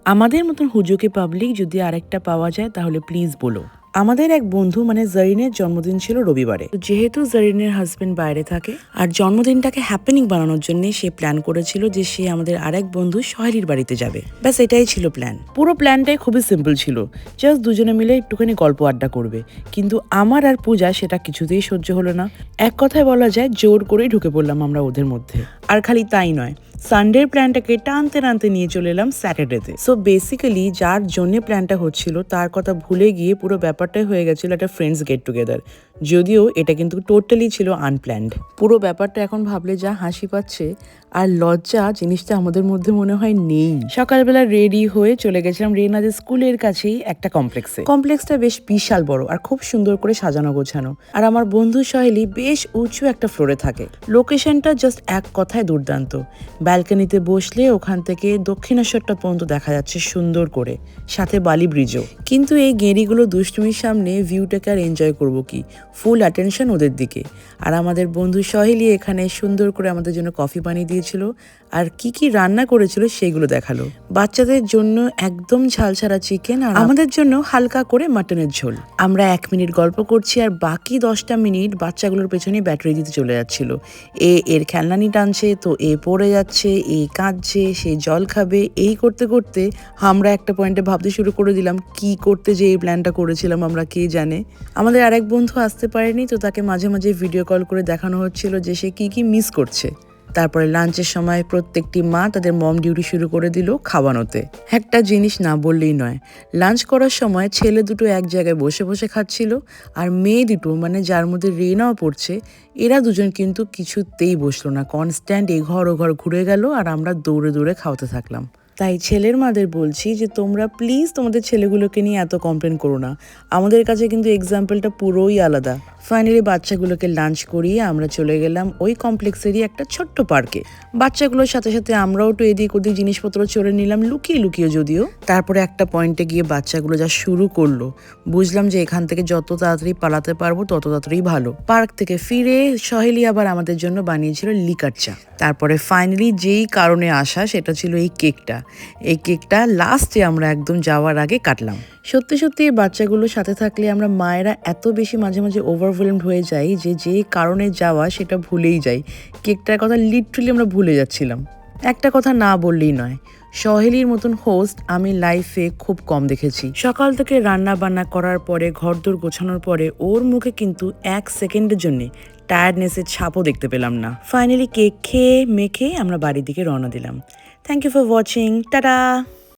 আমাদের মতন হুজুকে পাবলিক যদি আরেকটা পাওয়া যায় তাহলে প্লিজ বলো। আমাদের এক বন্ধু মানে জারিনের জন্মদিন ছিল রবিবারে। যেহেতু জারিনের হাজবেন্ড বাইরে থাকে আর জন্মদিনটাকে হ্যাপেনিং বানানোর জন্য সে প্ল্যান করেছিল যে সে আমাদের আরেক বন্ধু সোহেলির বাড়িতে যাবে। ব্যাস এটাই ছিল প্ল্যান। পুরো প্ল্যানটাই খুবই সিম্পল ছিল, জাস্ট দুজনে মিলে একটুখানি গল্প আড্ডা করবে। কিন্তু আমার আর পূজা সেটা কিছুতেই সহ্য হলো না। এক কথায় বলা যায় জোর করেই ঢুকে পড়লাম আমরা ওদের মধ্যে। আর খালি তাই নয়, সানডের প্ল্যানটাকে টানতে টানতে নিয়ে চলে এলাম স্যাটারডেতে। সো বেসিক্যালি যার জন্য প্ল্যানটা হচ্ছিল তার কথা ভুলে গিয়ে পুরো ব্যাপারটাই হয়ে গেছিল একটা ফ্রেন্ডস গেট টুগেদার। যদিও এটা কিন্তু টোটালি ছিল আনপ্ল্যান্ড। পুরো ব্যাপারটা এখন ভাবলে যা হাসি পাচ্ছে আর লজ্জা জিনিসটা আমাদের মধ্যে মনে হয় নেই। সকালবেলা রেডি হয়ে চলে গেছিলাম রেনাদের স্কুলের কাছেই একটা কমপ্লেক্সটা বেশ বিশাল বড় আর খুব সুন্দর করে সাজানো গোছানো। আর আমার বন্ধু সোহেলি বেশ উঁচু একটা ফ্লোরে থাকে। লোকেশনটা জাস্ট এক কথায় দুর্দান্ত। ব্যালকনিতে বসলে ওখান থেকে দক্ষিণেশ্বরটা পর্যন্ত দেখা যাচ্ছে সুন্দর করে, সাথে বালি ব্রিজও। কিন্তু এই গেঁড়িগুলো দুষ্টুমির সামনে ভিউটাকে আর এনজয় করবো কি, ফুল অ্যাটেনশন ওদের দিকে। আর আমাদের বন্ধু সোহেলি এখানে সুন্দর করে আমাদের জন্য কফি বানিয়ে দিয়েছিল আর কি কি রান্না করেছিল সেগুলো দেখালো। বাচ্চাদের জন্য একদম ঝালছাড়া চিকেন আর আমাদের জন্য হালকা করে মাটনের ঝোল। আমরা 1 মিনিট গল্প করছি আর বাকি 10টা মিনিট বাচ্চাগুলোর পেছনে ব্যাটারি দিতে চলে যাচ্ছিল। এর খেলনানি টানছে, তো পড়ে যাচ্ছে, কাঁদছে, সে জল খাবে। এই করতে করতে আমরা একটা পয়েন্টে ভাবতে শুরু করে দিলাম কি করতে যে এই প্ল্যানটা করেছিলাম আমরা, কে জানে। আমাদের আরেক বন্ধু আসতে পারেনি, তো তাকে মাঝে মাঝে ভিডিও কল করে দেখানো হচ্ছিল যে সে কি কি মিস করছে। তারপরে লাঞ্চের সময় প্রত্যেকটি মা তাদের মম ডিউটি শুরু করে দিল খাওয়ানোতে। একটা জিনিস না বললেই নয়, লাঞ্চ করার সময় ছেলে দুটো এক জায়গায় বসে বসে খাচ্ছিল আর মেয়ে দুটো মানে যার মধ্যে রেনাও পড়ছে, এরা দুজন কিন্তু কিছুতেই বসলো না, কনস্ট্যান্ট এই ঘর ও ঘর ঘুরে গেল আর আমরা দৌড়ে দৌড়ে খাওয়াতে থাকলাম। তাই ছেলের মাদের বলছি যে তোমরা প্লিজ তোমাদের ছেলেগুলোকে নিয়ে এত কমপ্লেন করো না, আমাদের কাছে কিন্তু এক্সাম্পলটা পুরোই আলাদা। ফাইনালি বাচ্চাগুলোকে লাঞ্চ করিয়ে আমরা চলে গেলাম ওই কমপ্লেক্সেরই একটা ছোট্ট পার্কে। বাচ্চাগুলোর সাথে সাথে আমরাও একটু এদিক ওদিক জিনিসপত্র চড়ে নিলাম, লুকিয়ে লুকিয়ে যদিও। তারপরে একটা পয়েন্টে গিয়ে বাচ্চাগুলো যা শুরু করলো, বুঝলাম যে এখান থেকে যত তাড়াতাড়ি পালাতে পারবো তত তাড়াতাড়ি ভালো। পার্ক থেকে ফিরে সোহেলি আবার আমাদের জন্য বানিয়েছিল লিকার চা। তারপরে ফাইনালি যেই কারণে আসা সেটা ছিল এই কেকটা। এই কেকটা লাস্টে আমরা একদম যাওয়ার আগে কাটলাম। সত্যি সত্যি এই বাচ্চাগুলোর সাথে থাকলে আমরা মায়েরা এত বেশি মাঝে মাঝে ওভারওয়েলমড হয়ে যাই যে যে কারণে যাওয়া সেটা ভুলেই যাই। কেকটার কথা লিটারালি আমরা ভুলে যাচ্ছিলাম। একটা কথা না বললেই নয়, সোহেলির মতন হোস্ট আমি লাইফে খুব কম দেখেছি। সকাল থেকে রান্না বান্না করার পরে ঘরদোর গোছানোর পরে ওর মুখে কিন্তু 1 সেকেন্ডের জন্য টায়ার্ডনেসের ছাপও দেখতে পেলাম না। ফাইনালি কেক খেয়ে মেখে আমরা বাড়ির দিকে রওনা দিলাম। Thank you for watching, tata.